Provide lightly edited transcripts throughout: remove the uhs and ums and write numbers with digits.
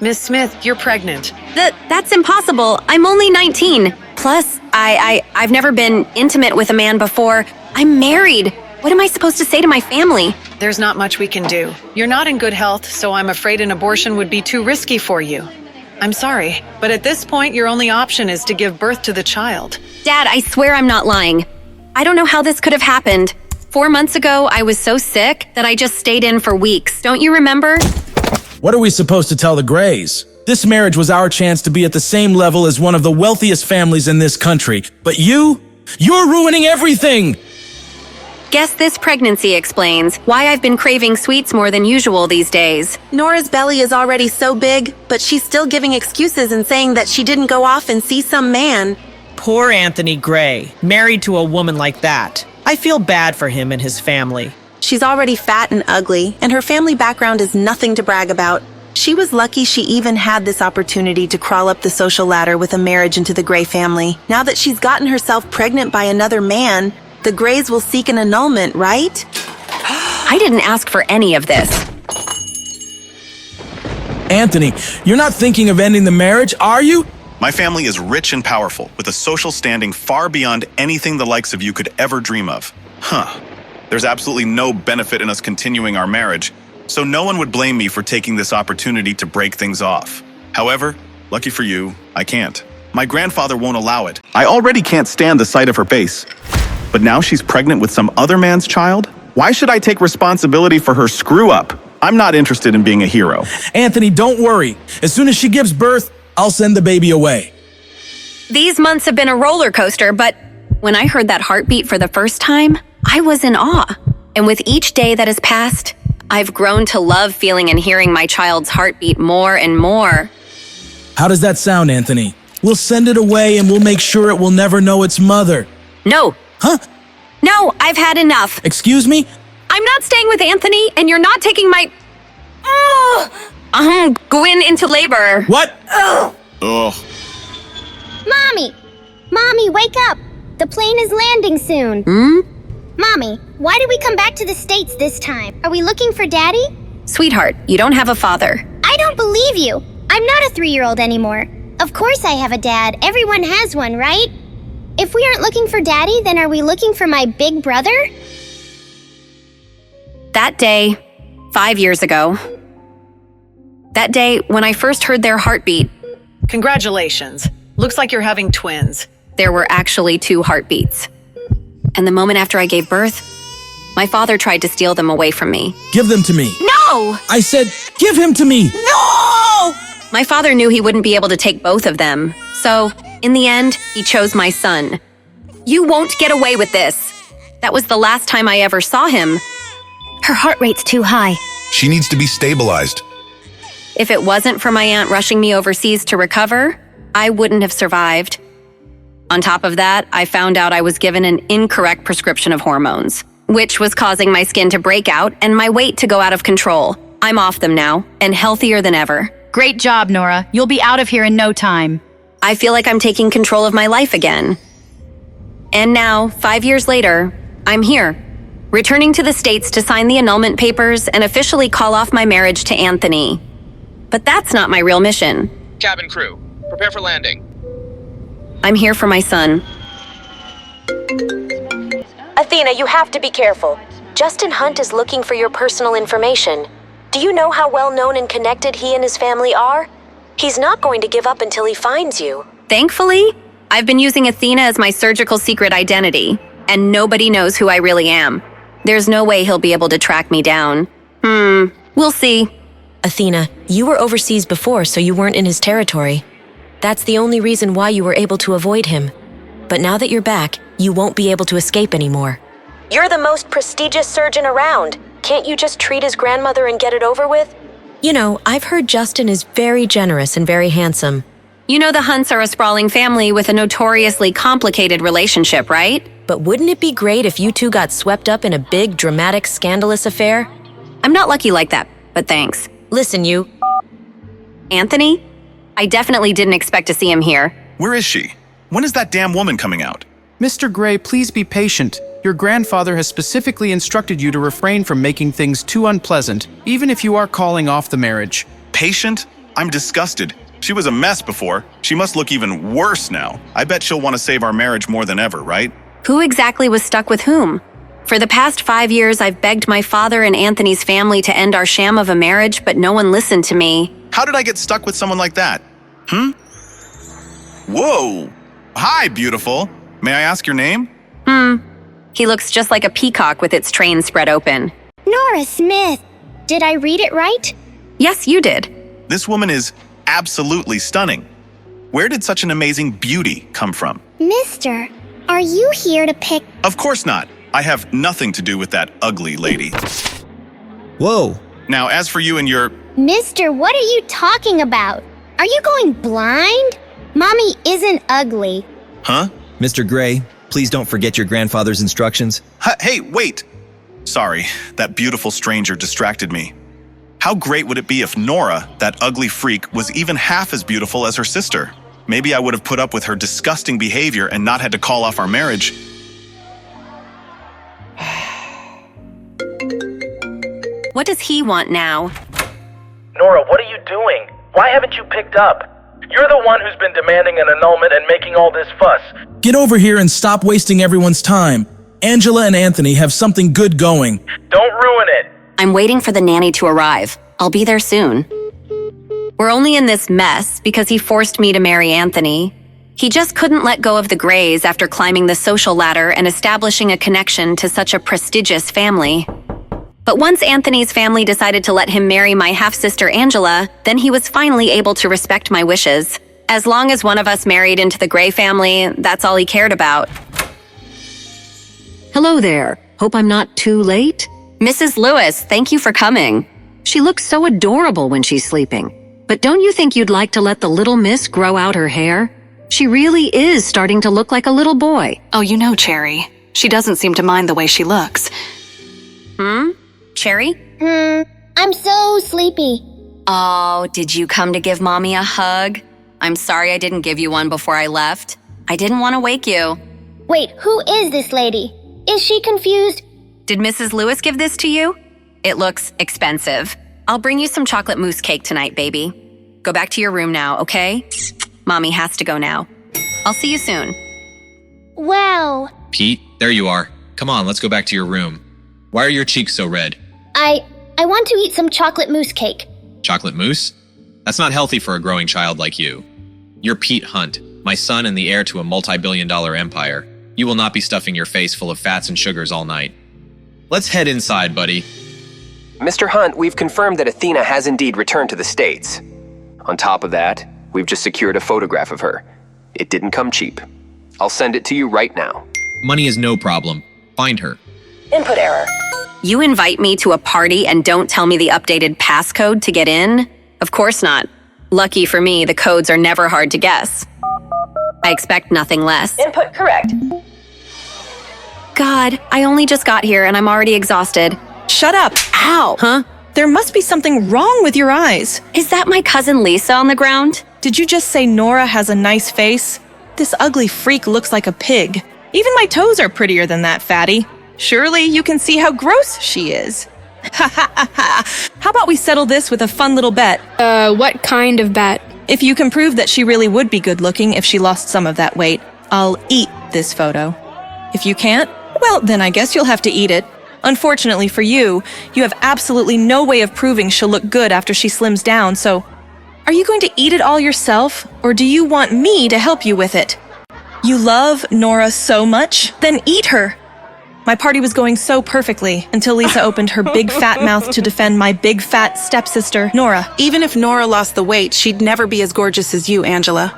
Miss Smith, you're pregnant. That's impossible. I'm only 19. Plus, I've never been intimate with a man before. I'm married. What am I supposed to say to my family? There's not much we can do. You're not in good health, so I'm afraid an abortion would be too risky for you. I'm sorry, but at this point, your only option is to give birth to the child. Dad, I swear I'm not lying. I don't know how this could have happened. 4 months ago, I was so sick that I just stayed in for weeks. Don't you remember? What are we supposed to tell the Grays? This marriage was our chance to be at the same level as one of the wealthiest families in this country. But you're ruining everything! Guess this pregnancy explains why I've been craving sweets more than usual these days. Nora's belly is already so big, but she's still giving excuses and saying that she didn't go off and see some man. Poor Anthony Gray, married to a woman like that. I feel bad for him and his family. She's already fat and ugly, and her family background is nothing to brag about. She was lucky she even had this opportunity to crawl up the social ladder with a marriage into the Gray family. Now that she's gotten herself pregnant by another man, the Grays will seek an annulment, right? I didn't ask for any of this. Anthony, you're not thinking of ending the marriage, are you? My family is rich and powerful, with a social standing far beyond anything the likes of you could ever dream of. There's absolutely no benefit in us continuing our marriage, so no one would blame me for taking this opportunity to break things off. However, lucky for you, I can't. My grandfather won't allow it. I already can't stand the sight of her face. But now she's pregnant with some other man's child? Why should I take responsibility for her screw-up? I'm not interested in being a hero. Anthony, don't worry. As soon as she gives birth, I'll send the baby away. These months have been a roller coaster, but when I heard that heartbeat for the first time, I was in awe. And with each day that has passed, I've grown to love feeling and hearing my child's heartbeat more and more. How does that sound, Anthony? We'll send it away and we'll make sure it will never know its mother. No. Huh? No, I've had enough. Excuse me? I'm not staying with Anthony, and you're not taking my... I'm going into labor. What? Ugh. Mommy, wake up! The plane is landing soon. Mommy, why did we come back to the States this time? Are we looking for Daddy? Sweetheart, you don't have a father. I don't believe you. I'm not a 3-year-old anymore. Of course I have a dad. Everyone has one, right? If we aren't looking for Daddy, then are we looking for my big brother? That day, 5 years ago. That day when I first heard their heartbeat. Congratulations. Looks like you're having twins. There were actually 2 heartbeats. And the moment after I gave birth, my father tried to steal them away from me. Give them to me. No! I said, give him to me. No! My father knew he wouldn't be able to take both of them. So, in the end, he chose my son. You won't get away with this. That was the last time I ever saw him. Her heart rate's too high. She needs to be stabilized. If it wasn't for my aunt rushing me overseas to recover, I wouldn't have survived. On top of that, I found out I was given an incorrect prescription of hormones, which was causing my skin to break out and my weight to go out of control. I'm off them now, and healthier than ever. Great job, Nora. You'll be out of here in no time. I feel like I'm taking control of my life again. And now, 5 years later, I'm here, returning to the States to sign the annulment papers and officially call off my marriage to Anthony. But that's not my real mission. Cabin crew, prepare for landing. I'm here for my son. Athena, you have to be careful. Justin Hunt is looking for your personal information. Do you know how well known and connected he and his family are? He's not going to give up until he finds you. Thankfully, I've been using Athena as my surgical secret identity, and nobody knows who I really am. There's no way he'll be able to track me down. We'll see. Athena, you were overseas before, so you weren't in his territory. That's the only reason why you were able to avoid him. But now that you're back, you won't be able to escape anymore. You're the most prestigious surgeon around. Can't you just treat his grandmother and get it over with? You know, I've heard Justin is very generous and very handsome. You know the Hunts are a sprawling family with a notoriously complicated relationship, right? But wouldn't it be great if you two got swept up in a big, dramatic, scandalous affair? I'm not lucky like that, but thanks. Listen, you... Anthony? I definitely didn't expect to see him here. Where is she? When is that damn woman coming out? Mr. Gray, please be patient. Your grandfather has specifically instructed you to refrain from making things too unpleasant, even if you are calling off the marriage. Patient? I'm disgusted. She was a mess before. She must look even worse now. I bet she'll want to save our marriage more than ever, right? Who exactly was stuck with whom? For the past 5 years, I've begged my father and Anthony's family to end our sham of a marriage, but no one listened to me. How did I get stuck with someone like that? Whoa! Hi, beautiful. May I ask your name? He looks just like a peacock with its train spread open. Nora Smith. Did I read it right? Yes, you did. This woman is absolutely stunning. Where did such an amazing beauty come from? Mister, are you here to pick? Of course not. I have nothing to do with that ugly lady. Whoa. Now, as for you and your... Mister, what are you talking about? Are you going blind? Mommy isn't ugly. Huh? Mr. Gray, please don't forget your grandfather's instructions. Hey, wait! Sorry, that beautiful stranger distracted me. How great would it be if Nora, that ugly freak, was even half as beautiful as her sister? Maybe I would have put up with her disgusting behavior and not had to call off our marriage. What does he want now? Nora, what are you doing? Why haven't you picked up? You're the one who's been demanding an annulment and making all this fuss. Get over here and stop wasting everyone's time. Angela and Anthony have something good going. Don't ruin it. I'm waiting for the nanny to arrive. I'll be there soon. We're only in this mess because he forced me to marry Anthony. He just couldn't let go of the Grays after climbing the social ladder and establishing a connection to such a prestigious family. But once Anthony's family decided to let him marry my half-sister Angela, then he was finally able to respect my wishes. As long as one of us married into the Gray family, that's all he cared about. Hello there. Hope I'm not too late? Mrs. Lewis, thank you for coming. She looks so adorable when she's sleeping. But don't you think you'd like to let the little miss grow out her hair? She really is starting to look like a little boy. Oh, you know, Cherry. She doesn't seem to mind the way she looks. Cherry? I'm so sleepy. Oh, did you come to give Mommy a hug? I'm sorry I didn't give you one before I left. I didn't want to wake you. Wait, who is this lady? Is she confused? Did Mrs. Lewis give this to you? It looks expensive. I'll bring you some chocolate mousse cake tonight, baby. Go back to your room now, okay? Mommy has to go now. I'll see you soon. Wow. Pete, there you are. Come on, let's go back to your room. Why are your cheeks so red? I want to eat some chocolate mousse cake. Chocolate mousse? That's not healthy for a growing child like you. You're Pete Hunt, my son and the heir to a multi-billion-dollar empire. You will not be stuffing your face full of fats and sugars all night. Let's head inside, buddy. Mr. Hunt, we've confirmed that Athena has indeed returned to the States. On top of that, we've just secured a photograph of her. It didn't come cheap. I'll send it to you right now. Money is no problem. Find her. Input error. You invite me to a party and don't tell me the updated passcode to get in? Of course not. Lucky for me, the codes are never hard to guess. I expect nothing less. Input correct. God, I only just got here and I'm already exhausted. Shut up. Ow. Huh? There must be something wrong with your eyes. Is that my cousin Lisa on the ground? Did you just say Nora has a nice face? This ugly freak looks like a pig. Even my toes are prettier than that, fatty. Surely you can see how gross she is. Ha ha ha ha. How about we settle this with a fun little bet? What kind of bet? If you can prove that she really would be good looking if she lost some of that weight, I'll eat this photo. If you can't, well, then I guess you'll have to eat it. Unfortunately for you, you have absolutely no way of proving she'll look good after she slims down, so are you going to eat it all yourself, or do you want me to help you with it? You love Nora so much? Then eat her! My party was going so perfectly until Lisa opened her big fat mouth to defend my big fat stepsister, Nora. Even if Nora lost the weight, she'd never be as gorgeous as you, Angela.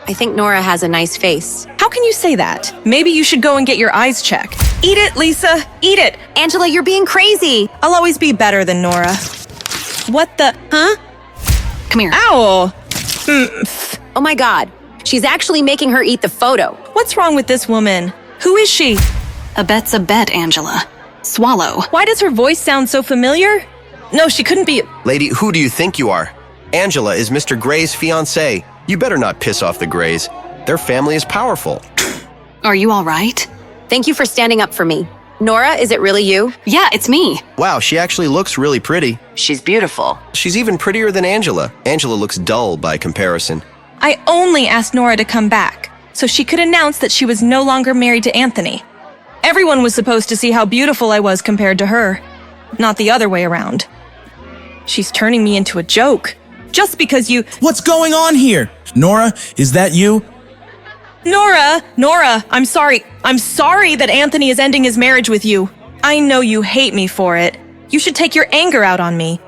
I think Nora has a nice face. How can you say that? Maybe you should go and get your eyes checked. Eat it, Lisa! Eat it! Angela, you're being crazy! I'll always be better than Nora. What the... Huh? Come here. Ow! Oh my God. She's actually making her eat the photo. What's wrong with this woman? Who is she? A bet's a bet, Angela. Swallow. Why does her voice sound so familiar? No, she couldn't be... Lady, who do you think you are? Angela is Mr. Gray's fiancée. You better not piss off the Grays. Their family is powerful. Are you all right? Thank you for standing up for me. Nora, is it really you? Yeah, it's me. Wow, she actually looks really pretty. She's beautiful. She's even prettier than Angela. Angela looks dull by comparison. I only asked Nora to come back, so she could announce that she was no longer married to Anthony. Everyone was supposed to see how beautiful I was compared to her, not the other way around. She's turning me into a joke, just because you— What's going on here? Nora, is that you? Nora, I'm sorry. I'm sorry that Anthony is ending his marriage with you. I know you hate me for it. You should take your anger out on me.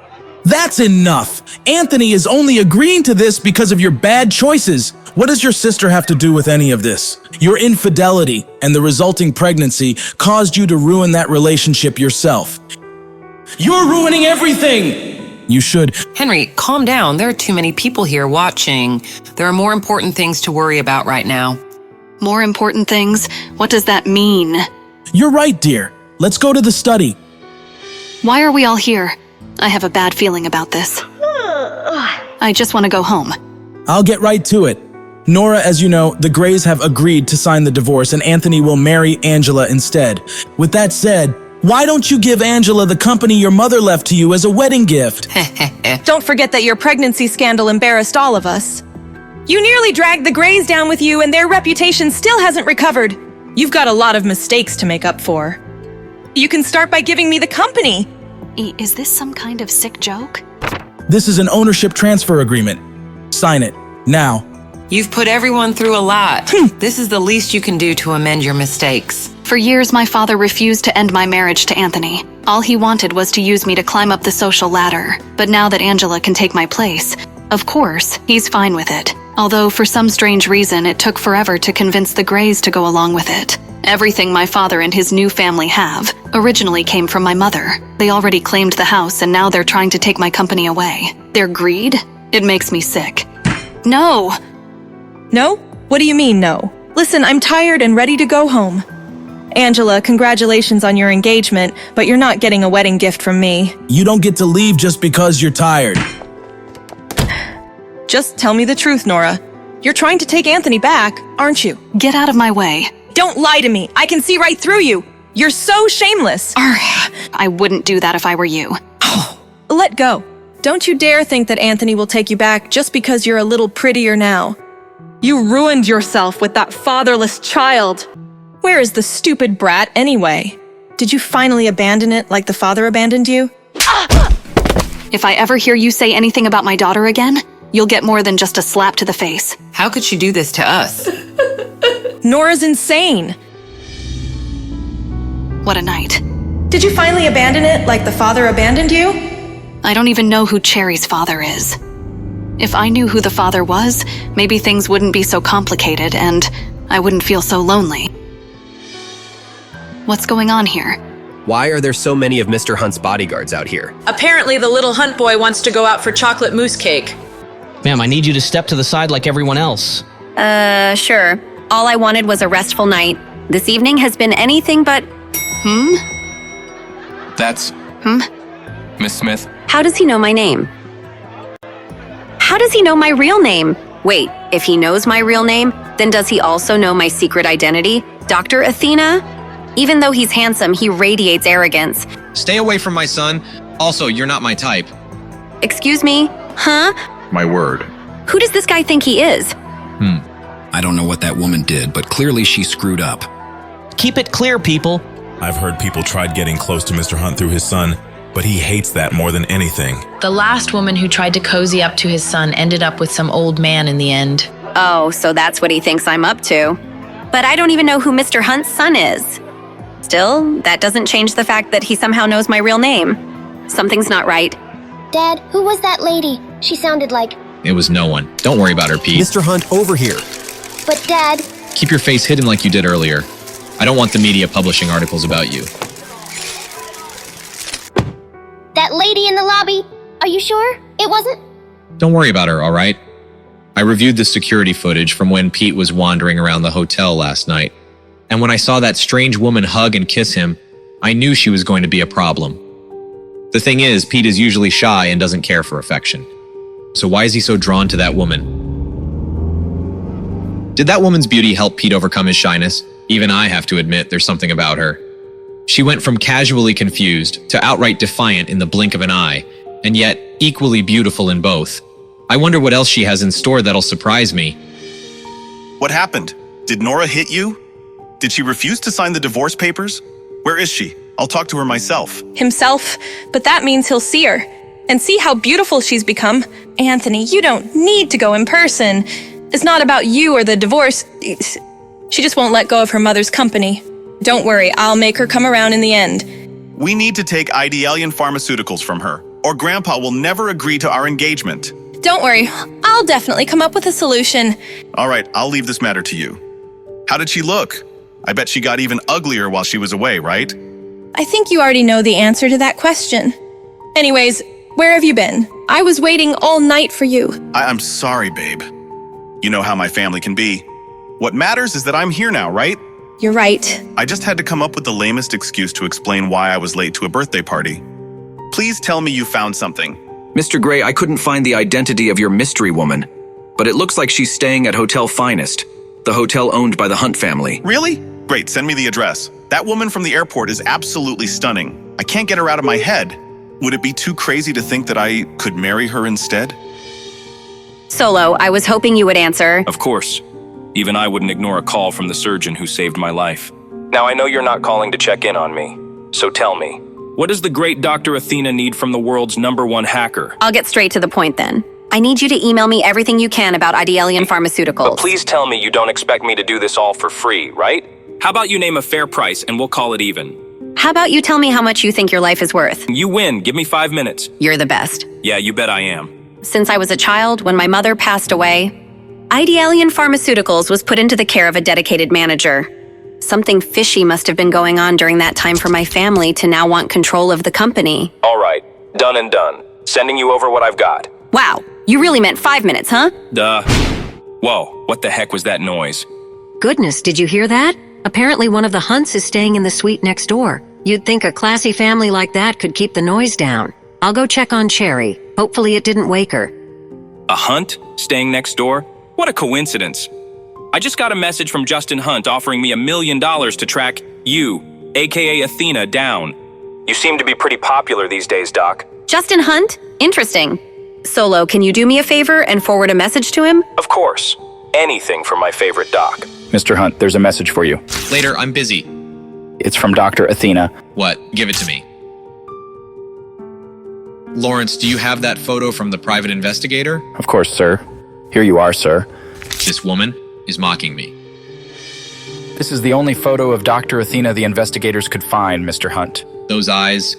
That's enough. Anthony is only agreeing to this because of your bad choices. What does your sister have to do with any of this? Your infidelity and the resulting pregnancy caused you to ruin that relationship yourself. You're ruining everything! You should. Henry, calm down. There are too many people here watching. There are more important things to worry about right now. More important things? What does that mean? You're right, dear. Let's go to the study. Why are we all here? I have a bad feeling about this. I just want to go home. I'll get right to it. Nora, as you know, the Grays have agreed to sign the divorce and Anthony will marry Angela instead. With that said, why don't you give Angela the company your mother left to you as a wedding gift? Don't forget that your pregnancy scandal embarrassed all of us. You nearly dragged the Grays down with you and their reputation still hasn't recovered. You've got a lot of mistakes to make up for. You can start by giving me the company. Is this some kind of sick joke? This is an ownership transfer agreement. Sign it, now. You've put everyone through a lot. This is the least you can do to amend your mistakes. For years, my father refused to end my marriage to Anthony. All he wanted was to use me to climb up the social ladder. But now that Angela can take my place, of course, he's fine with it. Although for some strange reason, it took forever to convince the Grays to go along with it. Everything my father and his new family have originally came from my mother. They already claimed the house and now they're trying to take my company away. Their greed? It makes me sick. No! No? What do you mean, no? Listen, I'm tired and ready to go home. Angela, congratulations on your engagement, but you're not getting a wedding gift from me. You don't get to leave just because you're tired. Just tell me the truth, Nora. You're trying to take Anthony back, aren't you? Get out of my way. Don't lie to me. I can see right through you. You're so shameless. I wouldn't do that if I were you. Let go. Don't you dare think that Anthony will take you back just because you're a little prettier now. You ruined yourself with that fatherless child. Where is the stupid brat anyway? Did you finally abandon it like the father abandoned you? If I ever hear you say anything about my daughter again, you'll get more than just a slap to the face. How could she do this to us? Nora's insane. What a night. Did you finally abandon it like the father abandoned you? I don't even know who Cherry's father is. If I knew who the father was, maybe things wouldn't be so complicated and I wouldn't feel so lonely. What's going on here? Why are there so many of Mr. Hunt's bodyguards out here? Apparently the little Hunt boy wants to go out for chocolate mousse cake. Ma'am, I need you to step to the side like everyone else. Sure. All I wanted was a restful night. This evening has been anything but... That's... Miss Smith. How does he know my name? How does he know my real name? Wait, if he knows my real name, then does he also know my secret identity? Dr. Athena? Even though he's handsome, he radiates arrogance. Stay away from my son. Also, you're not my type. Excuse me? Huh? My word. Who does this guy think he is? I don't know what that woman did, but clearly she screwed up. Keep it clear, people. I've heard people tried getting close to Mr. Hunt through his son, but he hates that more than anything. The last woman who tried to cozy up to his son ended up with some old man in the end. Oh, so that's what he thinks I'm up to. But I don't even know who Mr. Hunt's son is. Still, that doesn't change the fact that he somehow knows my real name. Something's not right. Dad, who was that lady? She sounded like... It was no one. Don't worry about her, Pete. Mr. Hunt, over here. But Dad... Keep your face hidden like you did earlier. I don't want the media publishing articles about you. That lady in the lobby? Are you sure? It wasn't? Don't worry about her, all right? I reviewed the security footage from when Pete was wandering around the hotel last night. And when I saw that strange woman hug and kiss him, I knew she was going to be a problem. The thing is, Pete is usually shy and doesn't care for affection. So why is he so drawn to that woman? Did that woman's beauty help Pete overcome his shyness? Even I have to admit there's something about her. She went from casually confused to outright defiant in the blink of an eye, and yet equally beautiful in both. I wonder what else she has in store that'll surprise me. What happened? Did Nora hit you? Did she refuse to sign the divorce papers? Where is she? I'll talk to her myself. Himself, but that means he'll see her. And see how beautiful she's become. Anthony, you don't need to go in person. It's not about you or the divorce. She just won't let go of her mother's company. Don't worry, I'll make her come around in the end. We need to take Idealian Pharmaceuticals from her, or Grandpa will never agree to our engagement. Don't worry, I'll definitely come up with a solution. All right, I'll leave this matter to you. How did she look? I bet she got even uglier while she was away, right? I think you already know the answer to that question. Anyways, where have you been? I was waiting all night for you. I'm sorry, babe. You know how my family can be. What matters is that I'm here now, right? You're right. I just had to come up with the lamest excuse to explain why I was late to a birthday party. Please tell me you found something. Mr. Gray, I couldn't find the identity of your mystery woman, but it looks like she's staying at Hotel Finest, the hotel owned by the Hunt family. Really? Great, send me the address. That woman from the airport is absolutely stunning. I can't get her out of my head. Would it be too crazy to think that I could marry her instead? Solo, I was hoping you would answer. Of course. Even I wouldn't ignore a call from the surgeon who saved my life. Now, I know you're not calling to check in on me, so tell me, what does the great Dr. Athena need from the world's #1 hacker? I'll get straight to the point then. I need you to email me everything you can about Idealian Pharmaceuticals. But please tell me you don't expect me to do this all for free, right? How about you name a fair price and we'll call it even? How about you tell me how much you think your life is worth? You win. Give me 5 minutes. You're the best. Yeah, you bet I am. Since I was a child, when my mother passed away, Idealian Pharmaceuticals was put into the care of a dedicated manager. Something fishy must have been going on during that time for my family to now want control of the company. All right. Done and done. Sending you over what I've got. Wow, you really meant 5 minutes, huh? Duh. Whoa, what the heck was that noise? Goodness, did you hear that? Apparently one of the Hunts is staying in the suite next door. You'd think a classy family like that could keep the noise down. I'll go check on Cherry. Hopefully it didn't wake her. A Hunt? Staying next door? What a coincidence. I just got a message from Justin Hunt offering me $1 million to track you, aka Athena, down. You seem to be pretty popular these days, Doc. Justin Hunt? Interesting. Solo, can you do me a favor and forward a message to him? Of course. Anything for my favorite Doc. Mr. Hunt, there's a message for you. Later, I'm busy. It's from Dr. Athena. What? Give it to me. Lawrence, do you have that photo from the private investigator? Of course, sir. Here you are, sir. This woman is mocking me. This is the only photo of Dr. Athena the investigators could find, Mr. Hunt. Those eyes,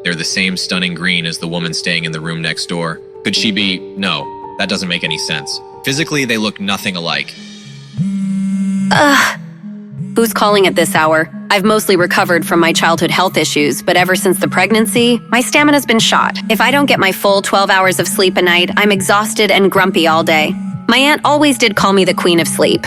they're the same stunning green as the woman staying in the room next door. Could she be? No, that doesn't make any sense. Physically, they look nothing alike. Who's calling at this hour? I've mostly recovered from my childhood health issues, but ever since the pregnancy, my stamina's been shot. If I don't get my full 12 hours of sleep a night, I'm exhausted and grumpy all day. My aunt always did call me the Queen of Sleep.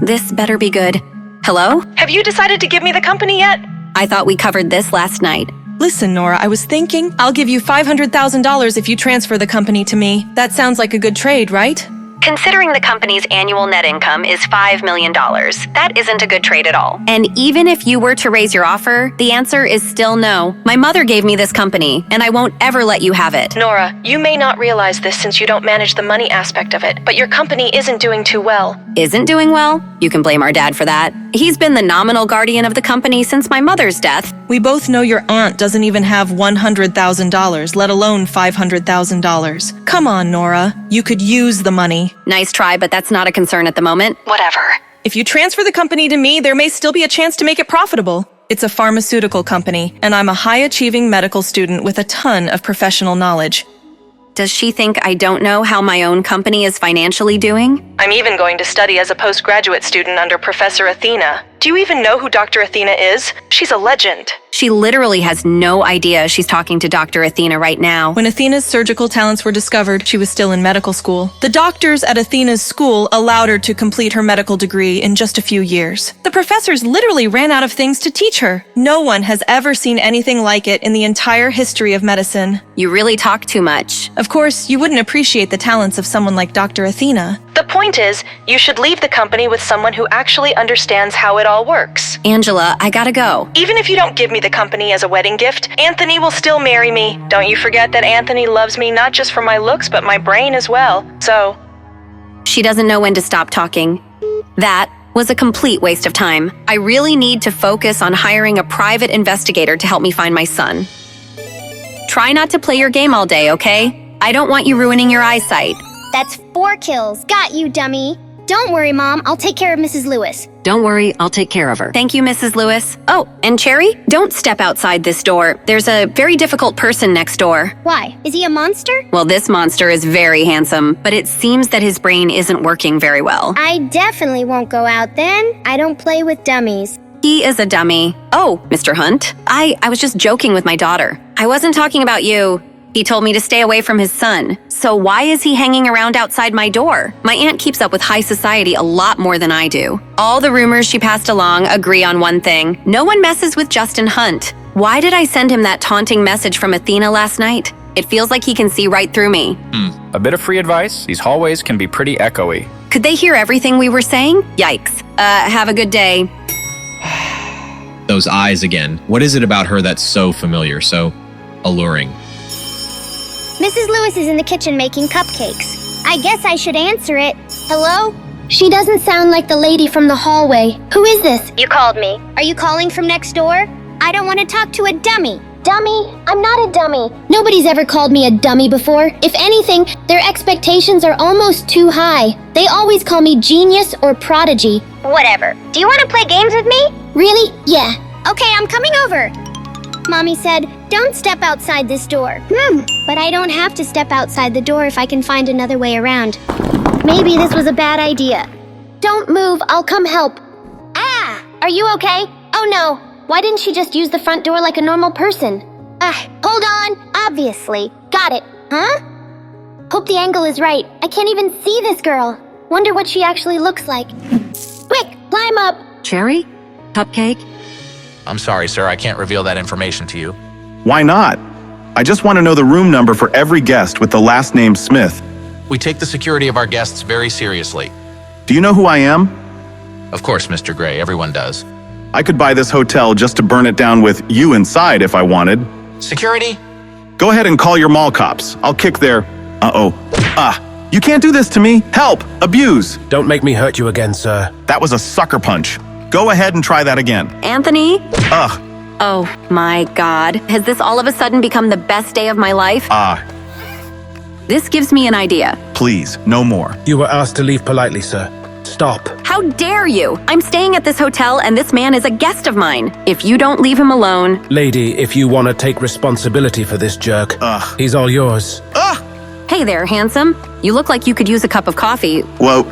This better be good. Hello? Have you decided to give me the company yet? I thought we covered this last night. Listen, Nora, I was thinking I'll give you $500,000 if you transfer the company to me. That sounds like a good trade, right? Considering the company's annual net income is $5 million, that isn't a good trade at all. And even if you were to raise your offer, the answer is still no. My mother gave me this company, and I won't ever let you have it. Nora, you may not realize this since you don't manage the money aspect of it, but your company isn't doing too well. Isn't doing well? You can blame our dad for that. He's been the nominal guardian of the company since my mother's death. We both know your aunt doesn't even have $100,000, let alone $500,000. Come on, Nora. You could use the money. Nice try, but that's not a concern at the moment. Whatever. If you transfer the company to me, there may still be a chance to make it profitable. It's a pharmaceutical company, and I'm a high-achieving medical student with a ton of professional knowledge. Does she think I don't know how my own company is financially doing? I'm even going to study as a postgraduate student under Professor Athena. Do you even know who Dr. Athena is? She's a legend. She literally has no idea she's talking to Dr. Athena right now. When Athena's surgical talents were discovered, she was still in medical school. The doctors at Athena's school allowed her to complete her medical degree in just a few years. The professors literally ran out of things to teach her. No one has ever seen anything like it in the entire history of medicine. You really talk too much. Of course, you wouldn't appreciate the talents of someone like Dr. Athena. The point is, you should leave the company with someone who actually understands how it all works. Angela, I gotta go. Even if you don't give me the company as a wedding gift, Anthony will still marry me. Don't you forget that Anthony loves me not just for my looks, but my brain as well. So... She doesn't know when to stop talking. That was a complete waste of time. I really need to focus on hiring a private investigator to help me find my son. Try not to play your game all day, okay? I don't want you ruining your eyesight. That's 4 kills. Got you, dummy. Don't worry, Mom. I'll take care of Mrs. Lewis. Don't worry, I'll take care of her. Thank you, Mrs. Lewis. Oh, and Cherry, don't step outside this door. There's a very difficult person next door. Why? Is he a monster? Well, this monster is very handsome, but it seems that his brain isn't working very well. I definitely won't go out then. I don't play with dummies. He is a dummy. Oh, Mr. Hunt, I was just joking with my daughter. I wasn't talking about you. He told me to stay away from his son. So why is he hanging around outside my door? My aunt keeps up with high society a lot more than I do. All the rumors she passed along agree on one thing. No one messes with Justin Hunt. Why did I send him that taunting message from Athena last night? It feels like he can see right through me. A bit of free advice. These hallways can be pretty echoey. Could they hear everything we were saying? Yikes. Have a good day. Those eyes again. What is it about her that's so familiar, so alluring? Mrs. Lewis is in the kitchen making cupcakes. I guess I should answer it. Hello? She doesn't sound like the lady from the hallway. Who is this? You called me. Are you calling from next door? I don't want to talk to a dummy. Dummy? I'm not a dummy. Nobody's ever called me a dummy before. If anything, their expectations are almost too high. They always call me genius or prodigy. Whatever. Do you want to play games with me? Really? Yeah. Okay, I'm coming over. Mommy said, don't step outside this door. But I don't have to step outside the door if I can find another way around. Maybe this was a bad idea. Don't move, I'll come help. Ah! Are you okay? Oh no. Why didn't she just use the front door like a normal person? Hold on. Obviously. Got it. Huh? Hope the angle is right. I can't even see this girl. Wonder what she actually looks like. Quick, climb up. Cherry? Cupcake? I'm sorry, sir. I can't reveal that information to you. Why not? I just want to know the room number for every guest with the last name Smith. We take the security of our guests very seriously. Do you know who I am? Of course, Mr. Gray. Everyone does. I could buy this hotel just to burn it down with you inside if I wanted. Security? Go ahead and call your mall cops. I'll kick their... You can't do this to me. Help! Abuse! Don't make me hurt you again, sir. That was a sucker punch. Go ahead and try that again. Anthony? Ugh. Oh my God. Has this all of a sudden become the best day of my life? This gives me an idea. Please, no more. You were asked to leave politely, sir. Stop. How dare you? I'm staying at this hotel and this man is a guest of mine. If you don't leave him alone... Lady, if you want to take responsibility for this jerk, he's all yours. Hey there, handsome. You look like you could use a cup of coffee. Whoa,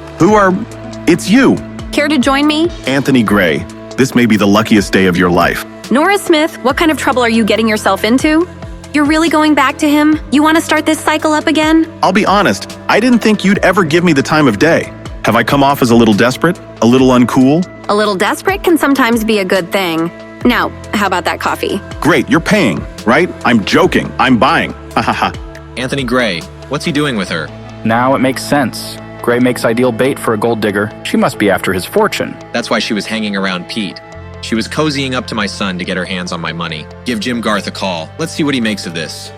It's you. Care to join me? Anthony Gray. This may be the luckiest day of your life. Nora Smith, what kind of trouble are you getting yourself into? You're really going back to him? You want to start this cycle up again? I'll be honest, I didn't think you'd ever give me the time of day. Have I come off as a little desperate? A little uncool? A little desperate can sometimes be a good thing. Now, how about that coffee? Great, you're paying, right? I'm joking. I'm buying. Ha ha ha. Anthony Gray, what's he doing with her? Now it makes sense. Gray makes ideal bait for a gold digger. She must be after his fortune. That's why she was hanging around Pete. She was cozying up to my son to get her hands on my money. Give Jim Garth a call. Let's see what he makes of this.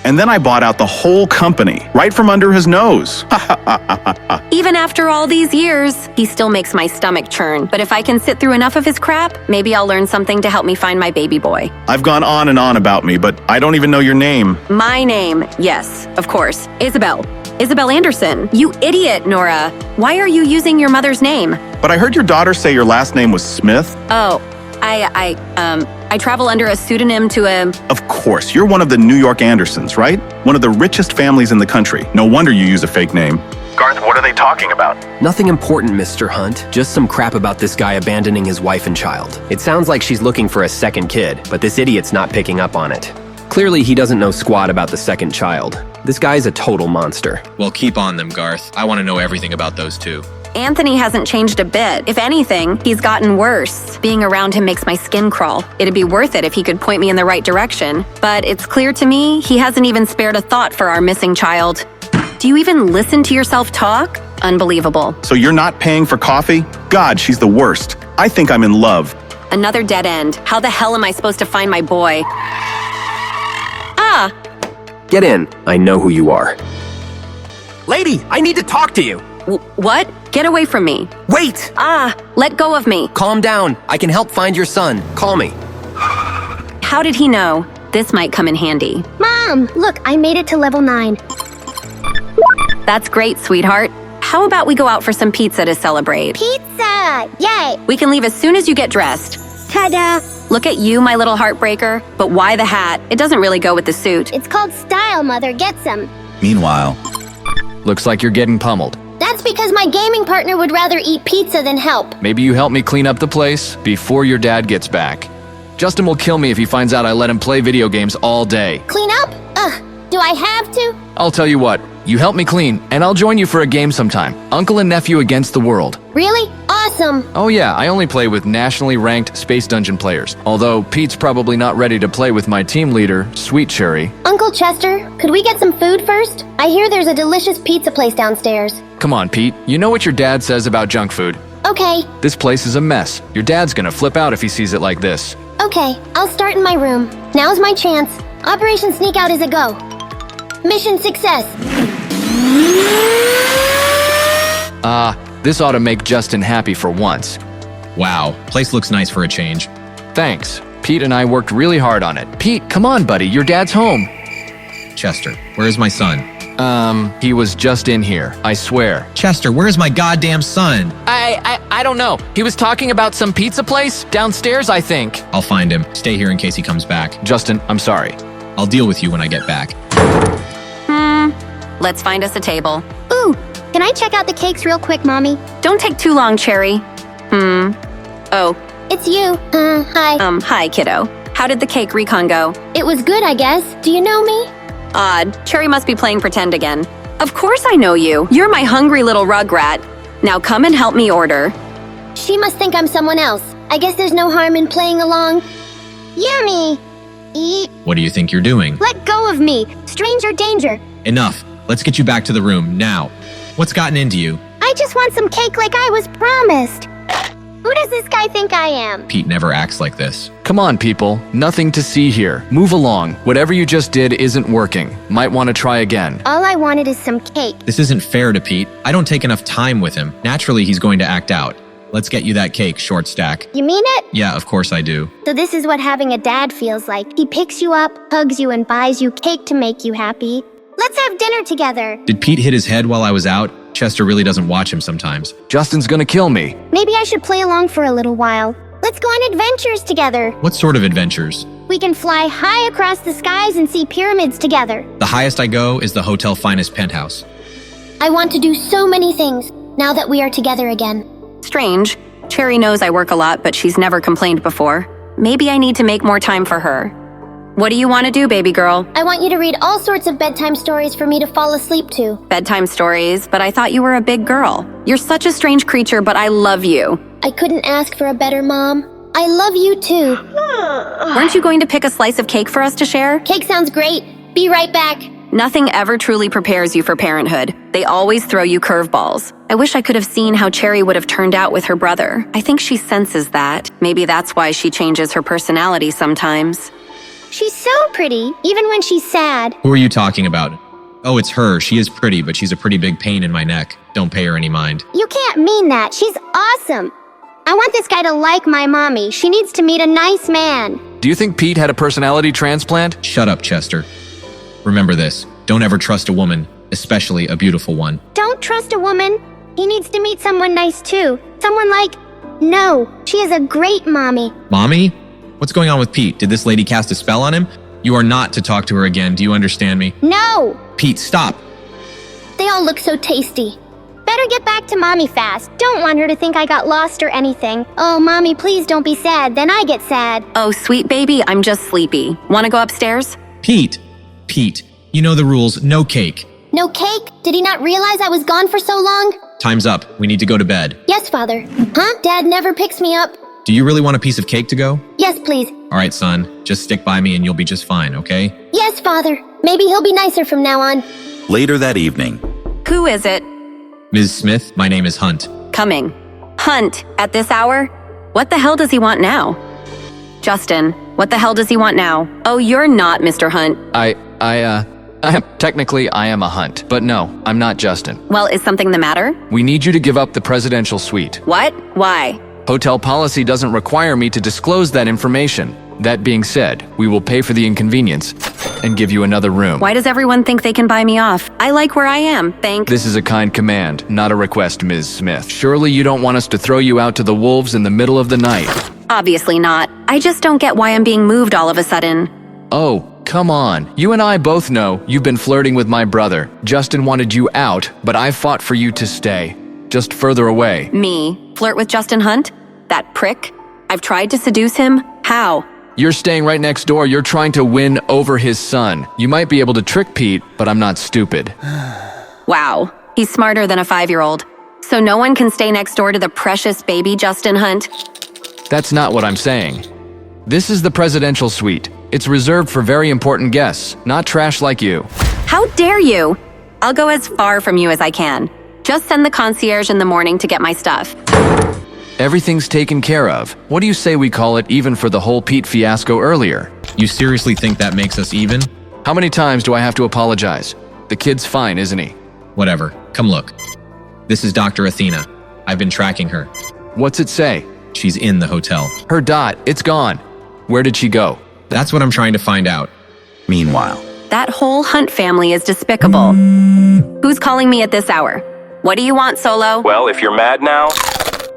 And then I bought out the whole company, right from under his nose. Even after all these years, he still makes my stomach churn. But if I can sit through enough of his crap, maybe I'll learn something to help me find my baby boy. I've gone on and on about me, but I don't even know your name. My name, yes, of course. Isabel. Isabel Anderson. You idiot, Nora. Why are you using your mother's name? But I heard your daughter say your last name was Smith. Oh, I travel under a pseudonym to a... Of course, you're one of the New York Andersons, right? One of the richest families in the country. No wonder you use a fake name. Garth, what are they talking about? Nothing important, Mr. Hunt. Just some crap about this guy abandoning his wife and child. It sounds like she's looking for a second kid, but this idiot's not picking up on it. Clearly, he doesn't know squat about the second child. This guy's a total monster. Well, keep on them, Garth. I want to know everything about those two. Anthony hasn't changed a bit. If anything, he's gotten worse. Being around him makes my skin crawl. It'd be worth it if he could point me in the right direction. But it's clear to me he hasn't even spared a thought for our missing child. Do you even listen to yourself talk? Unbelievable. So you're not paying for coffee? God, she's the worst. I think I'm in love. Another dead end. How the hell am I supposed to find my boy? Ah! Get in. I know who you are. Lady, I need to talk to you. What? Get away from me. Wait! Ah! Let go of me. Calm down. I can help find your son. Call me. How did he know? This might come in handy. Mom, look, I made it to level 9. That's great, sweetheart. How about we go out for some pizza to celebrate? Pizza! Yay! We can leave as soon as you get dressed. Ta-da! Look at you, my little heartbreaker. But why the hat? It doesn't really go with the suit. It's called style, Mother. Get some. Meanwhile, looks like you're getting pummeled. That's because my gaming partner would rather eat pizza than help. Maybe you help me clean up the place before your dad gets back. Justin will kill me if he finds out I let him play video games all day. Clean up? Ugh, do I have to? I'll tell you what, you help me clean, and I'll join you for a game sometime. Uncle and nephew against the world. Really? Awesome. Oh yeah, I only play with nationally ranked Space Dungeon players. Although Pete's probably not ready to play with my team leader, Sweet Cherry. Uncle Chester, could we get some food first? I hear there's a delicious pizza place downstairs. Come on, Pete. You know what your dad says about junk food. Okay. This place is a mess. Your dad's gonna flip out if he sees it like this. Okay, I'll start in my room. Now's my chance. Operation Sneak Out is a go. Mission success. This ought to make Justin happy for once. Wow, place looks nice for a change. Thanks. Pete and I worked really hard on it. Pete, come on, buddy. Your dad's home. Chester, where's my son? He was just in here. I swear. Chester, where's my goddamn son? I don't know. He was talking about some pizza place downstairs, I think. I'll find him. Stay here in case he comes back. Justin, I'm sorry. I'll deal with you when I get back. Let's find us a table. Ooh, can I check out the cakes real quick, Mommy? Don't take too long, Cherry. Oh. It's you. Hi. Hi, kiddo. How did the cake recon go? It was good, I guess. Do you know me? Odd. Cherry must be playing pretend again. Of course I know you. You're my hungry little rugrat. Now come and help me order. She must think I'm someone else. I guess there's no harm in playing along. Yummy! Eat. What do you think you're doing? Let go of me. Stranger danger. Enough. Let's get you back to the room, now. What's gotten into you? I just want some cake like I was promised. Who does this guy think I am? Pete never acts like this. Come on, people. Nothing to see here. Move along. Whatever you just did isn't working. Might want to try again. All I wanted is some cake. This isn't fair to Pete. I don't take enough time with him. Naturally, he's going to act out. Let's get you that cake, short stack. You mean it? Yeah, of course I do. So this is what having a dad feels like. He picks you up, hugs you, and buys you cake to make you happy. Let's have dinner together. Did Pete hit his head while I was out? Chester really doesn't watch him sometimes. Justin's gonna kill me. Maybe I should play along for a little while. Let's go on adventures together. What sort of adventures? We can fly high across the skies and see pyramids together. The highest I go is the hotel finest penthouse. I want to do so many things now that we are together again. Strange. Cherry knows I work a lot, but she's never complained before. Maybe I need to make more time for her. What do you want to do, baby girl? I want you to read all sorts of bedtime stories for me to fall asleep to. Bedtime stories, but I thought you were a big girl. You're such a strange creature, but I love you. I couldn't ask for a better mom. I love you too. Weren't you going to pick a slice of cake for us to share? Cake sounds great. Be right back. Nothing ever truly prepares you for parenthood. They always throw you curveballs. I wish I could have seen how Cherry would have turned out with her brother. I think she senses that. Maybe that's why she changes her personality sometimes. She's so pretty, even when she's sad. Who are you talking about? Oh, it's her. She is pretty, but she's a pretty big pain in my neck. Don't pay her any mind. You can't mean that. She's awesome. I want this guy to like my mommy. She needs to meet a nice man. Do you think Pete had a personality transplant? Shut up, Chester. Remember this. Don't ever trust a woman, especially a beautiful one. Don't trust a woman. He needs to meet someone nice too. Someone like... No, she is a great mommy. Mommy? What's going on with Pete? Did this lady cast a spell on him? You are not to talk to her again. Do you understand me? No! Pete, stop! They all look so tasty. Better get back to mommy fast. Don't want her to think I got lost or anything. Oh, mommy, please don't be sad. Then I get sad. Oh, sweet baby, I'm just sleepy. Want to go upstairs? Pete! Pete, you know the rules. No cake. No cake? Did he not realize I was gone for so long? Time's up. We need to go to bed. Yes, Father. Huh? Dad never picks me up. Do you really want a piece of cake to go? Yes, please. All right, son. Just stick by me and you'll be just fine, okay? Yes, Father. Maybe he'll be nicer from now on. Later that evening. Who is it? Ms. Smith, my name is Hunt. Coming. Hunt, at this hour? What the hell does he want now? Justin, what the hell does he want now? Oh, you're not Mr. Hunt. Technically, I am a Hunt, but no, I'm not Justin. Well, is something the matter? We need you to give up the presidential suite. What? Why? Hotel policy doesn't require me to disclose that information. That being said, we will pay for the inconvenience and give you another room. Why does everyone think they can buy me off? I like where I am, thank— This is a kind command, not a request, Ms. Smith. Surely you don't want us to throw you out to the wolves in the middle of the night. Obviously not. I just don't get why I'm being moved all of a sudden. Oh, come on. You and I both know you've been flirting with my brother. Justin wanted you out, but I fought for you to stay. Just further away. Me? Flirt with Justin Hunt? That prick? I've tried to seduce him? How? You're staying right next door. You're trying to win over his son. You might be able to trick Pete, but I'm not stupid. Wow. He's smarter than a 5-year-old. So no one can stay next door to the precious baby Justin Hunt? That's not what I'm saying. This is the presidential suite. It's reserved for very important guests, not trash like you. How dare you? I'll go as far from you as I can. Just send the concierge in the morning to get my stuff. Everything's taken care of. What do you say we call it even for the whole Pete fiasco earlier? You seriously think that makes us even? How many times do I have to apologize? The kid's fine, isn't he? Whatever. Come look. This is Dr. Athena. I've been tracking her. What's it say? She's in the hotel. Her dot, it's gone. Where did she go? That's what I'm trying to find out. Meanwhile, that whole Hunt family is despicable. Who's calling me at this hour? What do you want, Solo? Well, if you're mad now,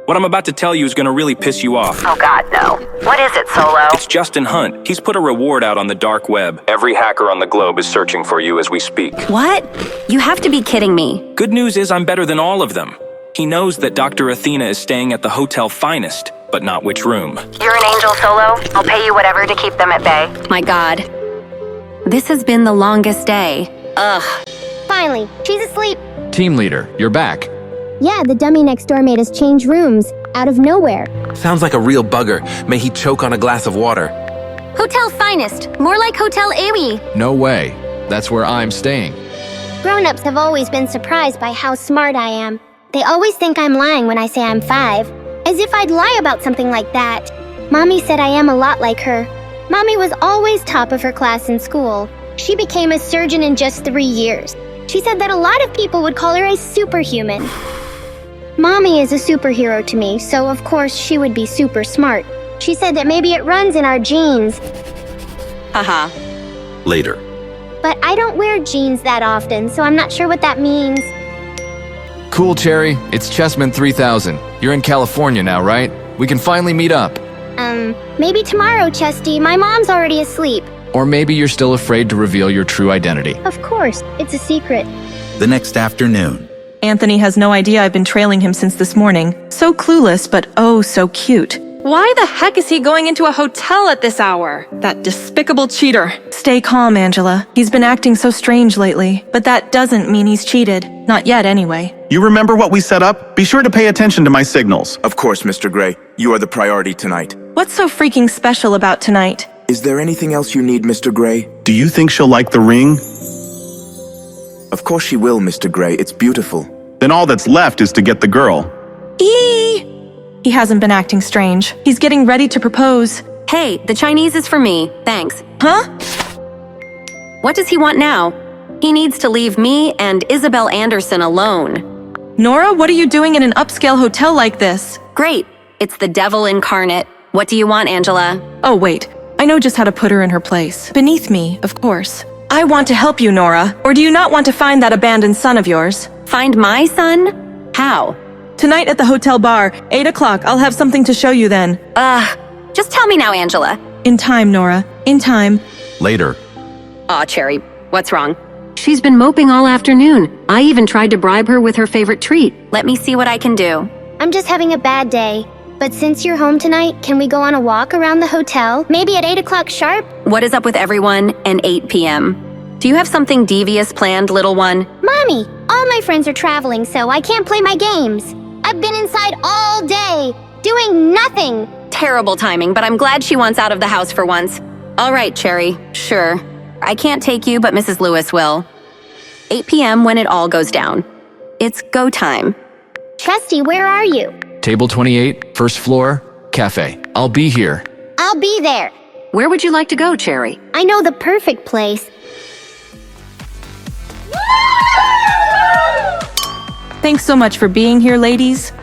what I'm about to tell you is gonna really piss you off. Oh God, no. What is it, Solo? It's Justin Hunt. He's put a reward out on the dark web. Every hacker on the globe is searching for you as we speak. What? You have to be kidding me. Good news is I'm better than all of them. He knows that Dr. Athena is staying at the Hotel Finest, but not which room. You're an angel, Solo. I'll pay you whatever to keep them at bay. My God. This has been the longest day. Ugh. Finally, she's asleep. Team leader, you're back. Yeah, the dummy next door made us change rooms, out of nowhere. Sounds like a real bugger. May he choke on a glass of water. Hotel Finest, more like Hotel Awi. No way. That's where I'm staying. Grown-ups have always been surprised by how smart I am. They always think I'm lying when I say I'm 5, as if I'd lie about something like that. Mommy said I am a lot like her. Mommy was always top of her class in school. She became a surgeon in just 3 years. She said that a lot of people would call her a superhuman. Mommy is a superhero to me, so of course she would be super smart. She said that maybe it runs in our genes. Haha. later. But I don't wear jeans that often, so I'm not sure what that means. Cool, Cherry. It's Chessman 3000. You're in California now, right? We can finally meet up. Maybe tomorrow, Chesty. My mom's already asleep. Or maybe you're still afraid to reveal your true identity. Of course, it's a secret. The next afternoon. Anthony has no idea I've been trailing him since this morning. So clueless, but oh so cute. Why the heck is he going into a hotel at this hour? That despicable cheater. Stay calm, Angela. He's been acting so strange lately, but that doesn't mean he's cheated. Not yet, anyway. You remember what we set up? Be sure to pay attention to my signals. Of course, Mr. Gray. You are the priority tonight. What's so freaking special about tonight? Is there anything else you need, Mr. Gray? Do you think she'll like the ring? Of course she will, Mr. Gray. It's beautiful. Then all that's left is to get the girl. He hasn't been acting strange. He's getting ready to propose. Hey, the Chinese is for me. Thanks. Huh? What does he want now? He needs to leave me and Isabel Anderson alone. Nora, what are you doing in an upscale hotel like this? Great. It's the devil incarnate. What do you want, Angela? Oh, wait. I know just how to put her in her place. Beneath me, of course. I want to help you, Nora. Or do you not want to find that abandoned son of yours? Find my son? How? Tonight at the hotel bar, 8 o'clock. I'll have something to show you then. Just tell me now, Angela. In time, Nora. In time. Later. Aw, Cherry. What's wrong? She's been moping all afternoon. I even tried to bribe her with her favorite treat. Let me see what I can do. I'm just having a bad day. But since you're home tonight, can we go on a walk around the hotel? Maybe at 8 o'clock sharp? What is up with everyone and 8 p.m.? Do you have something devious planned, little one? Mommy, all my friends are traveling, so I can't play my games. I've been inside all day, doing nothing. Terrible timing, but I'm glad she wants out of the house for once. All right, Cherry, sure. I can't take you, but Mrs. Lewis will. 8 p.m. when it all goes down. It's go time. Chesty, where are you? Table 28, first floor, cafe. I'll be here. I'll be there. Where would you like to go, Cherry? I know the perfect place. Thanks so much for being here, ladies.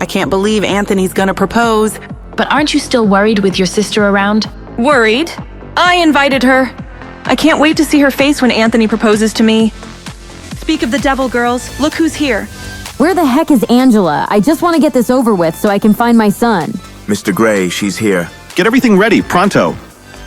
I can't believe Anthony's gonna propose. But aren't you still worried with your sister around? Worried? I invited her. I can't wait to see her face when Anthony proposes to me. Speak of the devil, girls. Look who's here. Where the heck is Angela? I just want to get this over with so I can find my son. Mr. Gray, she's here. Get everything ready, pronto.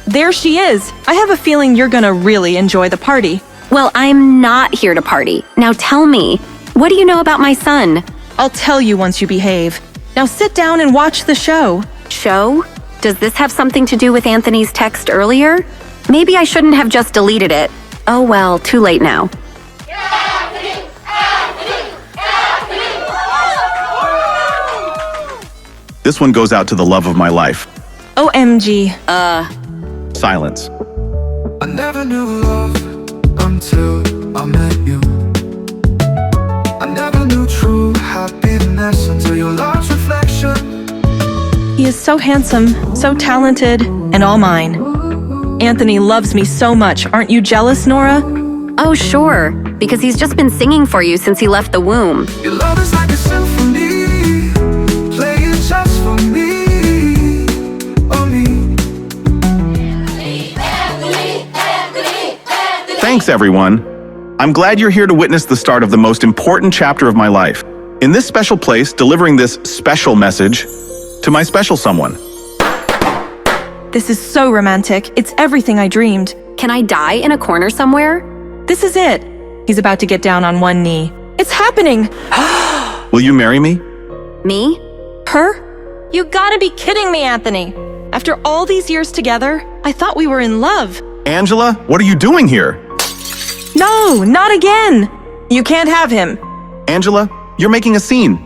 There she is. I have a feeling you're gonna really enjoy the party. Well, I'm not here to party. Now tell me, what do you know about my son? I'll tell you once you behave. Now sit down and watch the show. Show? Does this have something to do with Anthony's text earlier? Maybe I shouldn't have just deleted it. Oh well, too late now. This one goes out to the love of my life. OMG. Silence. I never knew love until I met you. I never knew true happiness until your large reflection. He is so handsome, so talented, and all mine. Anthony loves me so much. Aren't you jealous, Nora? Oh, sure, because he's just been singing for you since he left the womb. Your love is like a symphony, playing just for me, oh me. Thanks, everyone. I'm glad you're here to witness the start of the most important chapter of my life. In this special place, delivering this special message to my special someone. This is so romantic. It's everything I dreamed. Can I die in a corner somewhere? This is it. He's about to get down on one knee. It's happening! Will you marry me? Me? Her? You gotta be kidding me, Anthony. After all these years together, I thought we were in love. Angela, what are you doing here? No, not again! You can't have him. Angela, you're making a scene.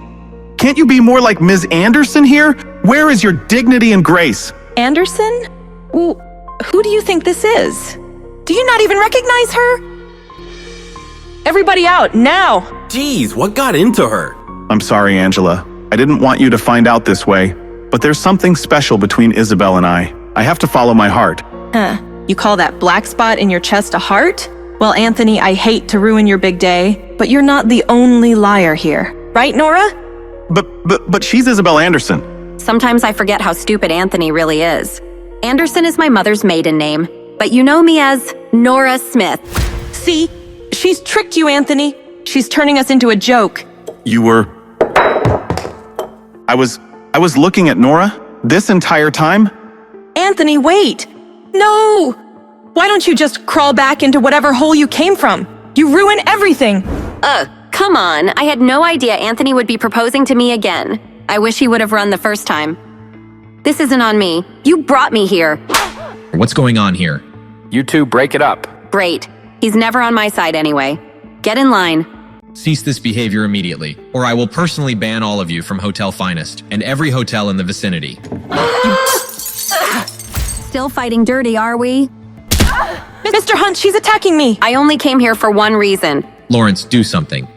Can't you be more like Ms. Anderson here? Where is your dignity and grace? Anderson? Well, who do you think this is? Do you not even recognize her? Everybody out, now! Jeez, what got into her? I'm sorry, Angela. I didn't want you to find out this way, but there's something special between Isabel and I. I have to follow my heart. Huh. You call that black spot in your chest a heart? Well, Anthony, I hate to ruin your big day, but you're not the only liar here. Right, Nora? But she's Isabel Anderson. Sometimes I forget how stupid Anthony really is. Anderson is my mother's maiden name, but you know me as Nora Smith. See? She's tricked you, Anthony. She's turning us into a joke. You were... I was looking at Nora this entire time? Anthony, wait! No! Why don't you just crawl back into whatever hole you came from? You ruin everything! Come on. I had no idea Anthony would be proposing to me again. I wish he would have run the first time. This isn't on me. You brought me here. What's going on here? You two break it up. Great. He's never on my side anyway. Get in line. Cease this behavior immediately, or I will personally ban all of you from Hotel Finest and every hotel in the vicinity. Still fighting dirty, are we? Mr. Hunt, she's attacking me! I only came here for one reason. Lawrence, do something.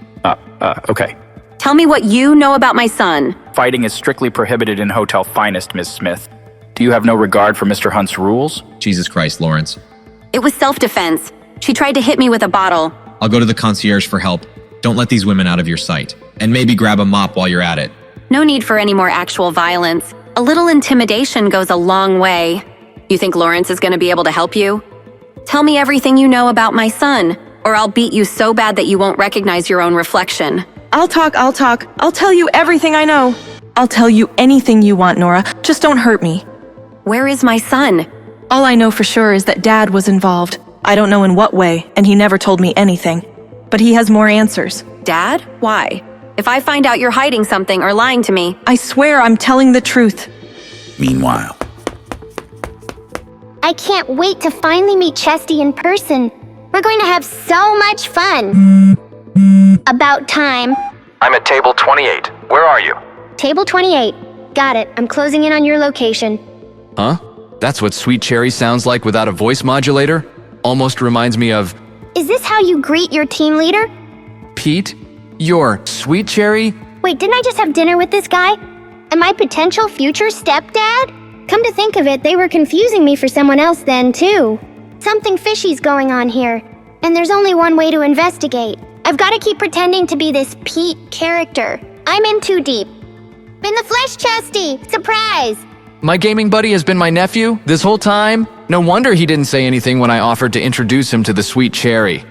Okay. Tell me what you know about my son. Fighting is strictly prohibited in Hotel Finest, Miss Smith. Do you have no regard for Mr. Hunt's rules? Jesus Christ, Lawrence. It was self-defense. She tried to hit me with a bottle. I'll go to the concierge for help. Don't let these women out of your sight. And maybe grab a mop while you're at it. No need for any more actual violence. A little intimidation goes a long way. You think Lawrence is going to be able to help you? Tell me everything you know about my son, or I'll beat you so bad that you won't recognize your own reflection. I'll talk. I'll tell you everything I know. I'll tell you anything you want, Nora. Just don't hurt me. Where is my son? All I know for sure is that Dad was involved. I don't know in what way, and he never told me anything. But he has more answers. Dad? Why? If I find out you're hiding something or lying to me... I swear I'm telling the truth. Meanwhile... I can't wait to finally meet Chesty in person. We're going to have so much fun. About time. I'm at table 28. Where are you? Table 28. Got it. I'm closing in on your location. Huh? That's what Sweet Cherry sounds like without a voice modulator? Almost reminds me of... Is this how you greet your team leader? Pete? Your sweet cherry? Wait, didn't I just have dinner with this guy? And my potential future stepdad? Come to think of it, they were confusing me for someone else then, too. Something fishy's going on here, and there's only one way to investigate. I've got to keep pretending to be this Pete character. I'm in too deep. In the flesh, Chesty! Surprise! My gaming buddy has been my nephew this whole time? No wonder he didn't say anything when I offered to introduce him to the sweet cherry.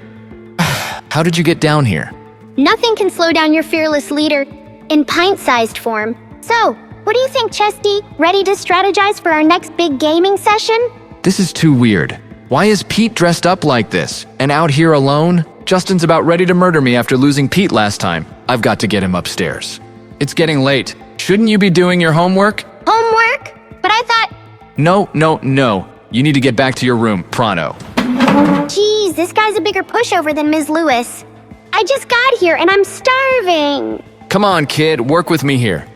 How did you get down here? Nothing can slow down your fearless leader in pint-sized form. So, what do you think, Chesty? Ready to strategize for our next big gaming session? This is too weird. Why is Pete dressed up like this and out here alone? Justin's about ready to murder me after losing Pete last time. I've got to get him upstairs. It's getting late. Shouldn't you be doing your homework? Homework? But I thought... No. You need to get back to your room, pronto. Geez, this guy's a bigger pushover than Ms. Lewis. I just got here and I'm starving. Come on, kid, work with me here.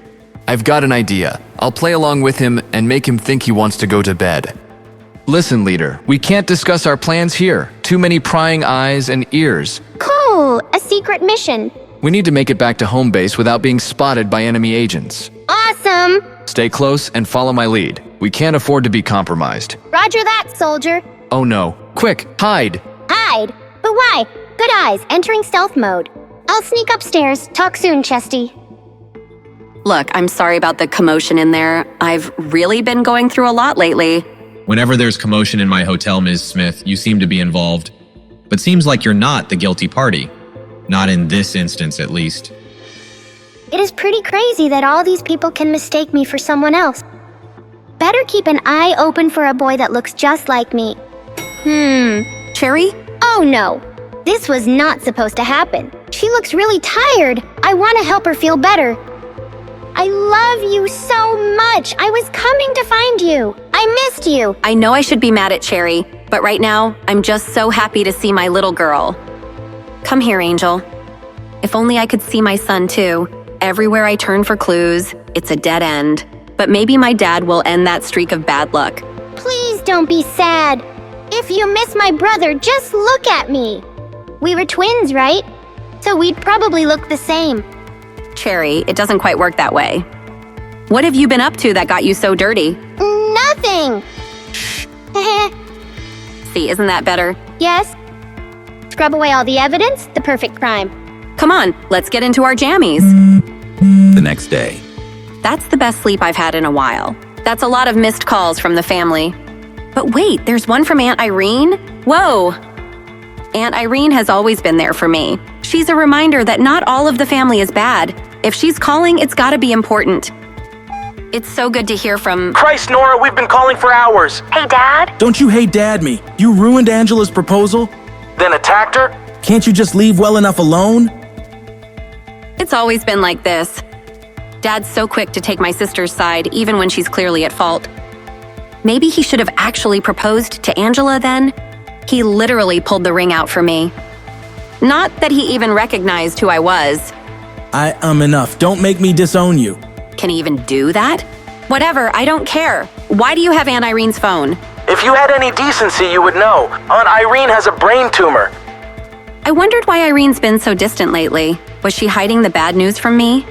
I've got an idea. I'll play along with him and make him think he wants to go to bed. Listen, leader, we can't discuss our plans here. Too many prying eyes and ears. Cool, a secret mission. We need to make it back to home base without being spotted by enemy agents. Awesome. Stay close and follow my lead. We can't afford to be compromised. Roger that, soldier. Oh no. Quick, hide. Hide? But why? Good eyes, entering stealth mode. I'll sneak upstairs. Talk soon, Chesty. Look, I'm sorry about the commotion in there. I've really been going through a lot lately. Whenever there's commotion in my hotel, Ms. Smith, you seem to be involved. But seems like you're not the guilty party. Not in this instance, at least. It is pretty crazy that all these people can mistake me for someone else. Better keep an eye open for a boy that looks just like me. Cherry? Oh no. This was not supposed to happen. She looks really tired. I want to help her feel better. I love you so much. I was coming to find you. I missed you. I know I should be mad at Cherry, but right now, I'm just so happy to see my little girl. Come here, Angel. If only I could see my son too. Everywhere I turn for clues, it's a dead end. But maybe my dad will end that streak of bad luck. Please don't be sad. If you miss my brother, just look at me. We were twins, right? So we'd probably look the same. Cherry, it doesn't quite work that way. What have you been up to that got you so dirty? Nothing. See, isn't that better? Yes. Scrub away all the evidence, the perfect crime. Come on, let's get into our jammies. The next day. That's the best sleep I've had in a while. That's a lot of missed calls from the family. But wait, there's one from Aunt Irene? Whoa! Aunt Irene has always been there for me. She's a reminder that not all of the family is bad. If she's calling, it's gotta be important. It's so good to hear from... Christ, Nora, we've been calling for hours. Hey, Dad? Don't you hate Dad me? You ruined Angela's proposal? Then attacked her? Can't you just leave well enough alone? It's always been like this. Dad's so quick to take my sister's side, even when she's clearly at fault. Maybe he should have actually proposed to Angela then? He literally pulled the ring out for me. Not that he even recognized who I was. Enough. Don't make me disown you. Can he even do that? Whatever, I don't care. Why do you have Aunt Irene's phone? If you had any decency, you would know. Aunt Irene has a brain tumor. I wondered why Irene's been so distant lately. Was she hiding the bad news from me?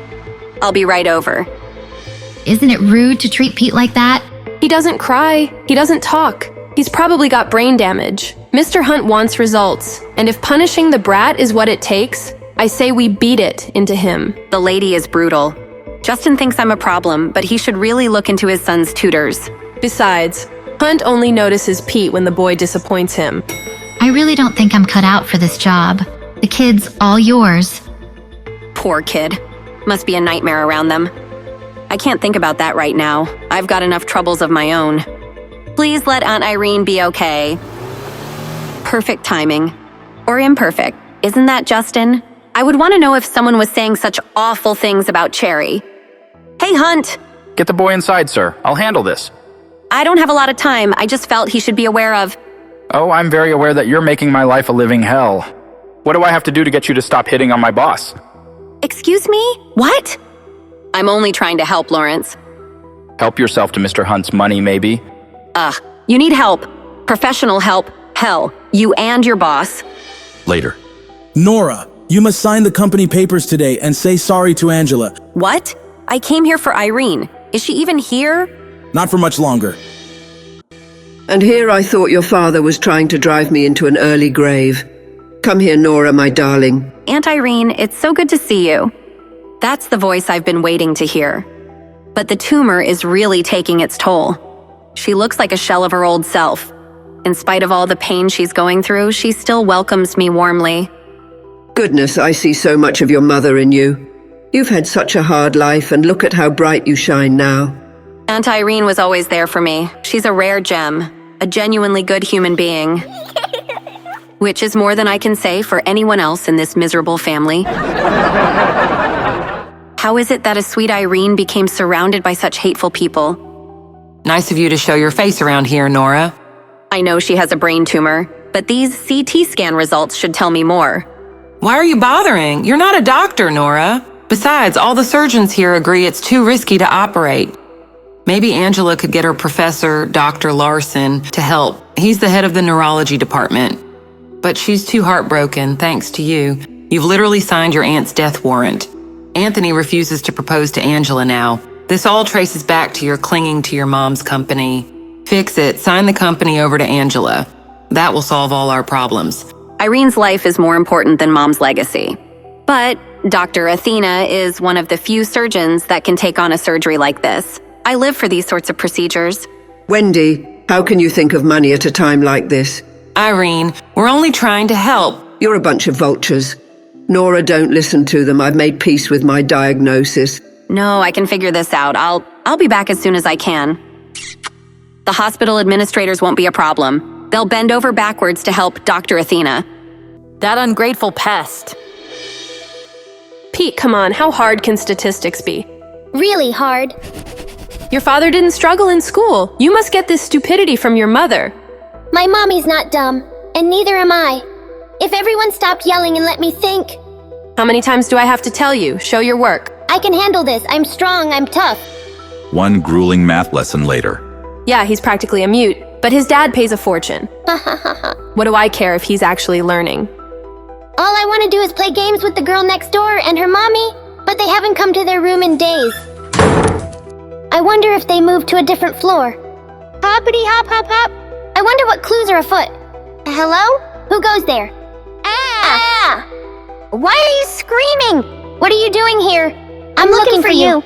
I'll be right over. Isn't it rude to treat Pete like that? He doesn't cry. He doesn't talk. He's probably got brain damage. Mr. Hunt wants results, and if punishing the brat is what it takes, I say we beat it into him. The lady is brutal. Justin thinks I'm a problem, but he should really look into his son's tutors. Besides, Hunt only notices Pete when the boy disappoints him. I really don't think I'm cut out for this job. The kid's all yours. Poor kid. Must be a nightmare around them. I can't think about that right now. I've got enough troubles of my own. Please let Aunt Irene be okay. Perfect timing. Or imperfect. Isn't that, Justin? I would want to know if someone was saying such awful things about Cherry. Hey, Hunt! Get the boy inside, sir. I'll handle this. I don't have a lot of time. I just felt he should be aware of... Oh, I'm very aware that you're making my life a living hell. What do I have to do to get you to stop hitting on my boss? Excuse me? What? I'm only trying to help, Lawrence. Help yourself to Mr. Hunt's money, maybe? You need help. Professional help. Hell, you and your boss. Later. Nora, You must sign the company papers today and say sorry to Angela. What? I came here for Irene. Is she even here? Not for much longer. And here I thought your father was trying to drive me into an early grave. Come here, Nora, my darling. Aunt Irene, it's so good to see you. That's the voice I've been waiting to hear. But the tumor is really taking its toll. She looks like a shell of her old self. In spite of all the pain she's going through, she still welcomes me warmly. Goodness, I see so much of your mother in you. You've had such a hard life, and look at how bright you shine now. Aunt Irene was always there for me. She's a rare gem, a genuinely good human being. Which is more than I can say for anyone else in this miserable family. How is it that a sweet Irene became surrounded by such hateful people? Nice of you to show your face around here, Nora. I know she has a brain tumor, but these CT scan results should tell me more. Why are you bothering? You're not a doctor, Nora. Besides, all the surgeons here agree it's too risky to operate. Maybe Angela could get her professor, Dr. Larson, to help. He's the head of the neurology department. But she's too heartbroken, thanks to you. You've literally signed your aunt's death warrant. Anthony refuses to propose to Angela now. This all traces back to your clinging to your mom's company. Fix it, sign the company over to Angela. That will solve all our problems. Irene's life is more important than Mom's legacy. But Dr. Athena is one of the few surgeons that can take on a surgery like this. I live for these sorts of procedures. Wendy, how can you think of money at a time like this? Irene, we're only trying to help. You're a bunch of vultures. Nora, don't listen to them. I've made peace with my diagnosis. No, I can figure this out. I'll be back as soon as I can. The hospital administrators won't be a problem. They'll bend over backwards to help Dr. Athena. That ungrateful pest. Pete, come on, how hard can statistics be? Really hard. Your father didn't struggle in school. You must get this stupidity from your mother. My mommy's not dumb, and neither am I. If everyone stopped yelling and let me think. How many times do I have to tell you? Show your work. I can handle this. I'm strong. I'm tough. One grueling math lesson later. Yeah, he's practically a mute, but his dad pays a fortune. What do I care if he's actually learning? All I want to do is play games with the girl next door and her mommy, but they haven't come to their room in days. I wonder if they moved to a different floor. Hoppity hop hop hop. I wonder what clues are afoot. Hello? Who goes there? Ah! Why are you screaming? What are you doing here? I'm looking for you.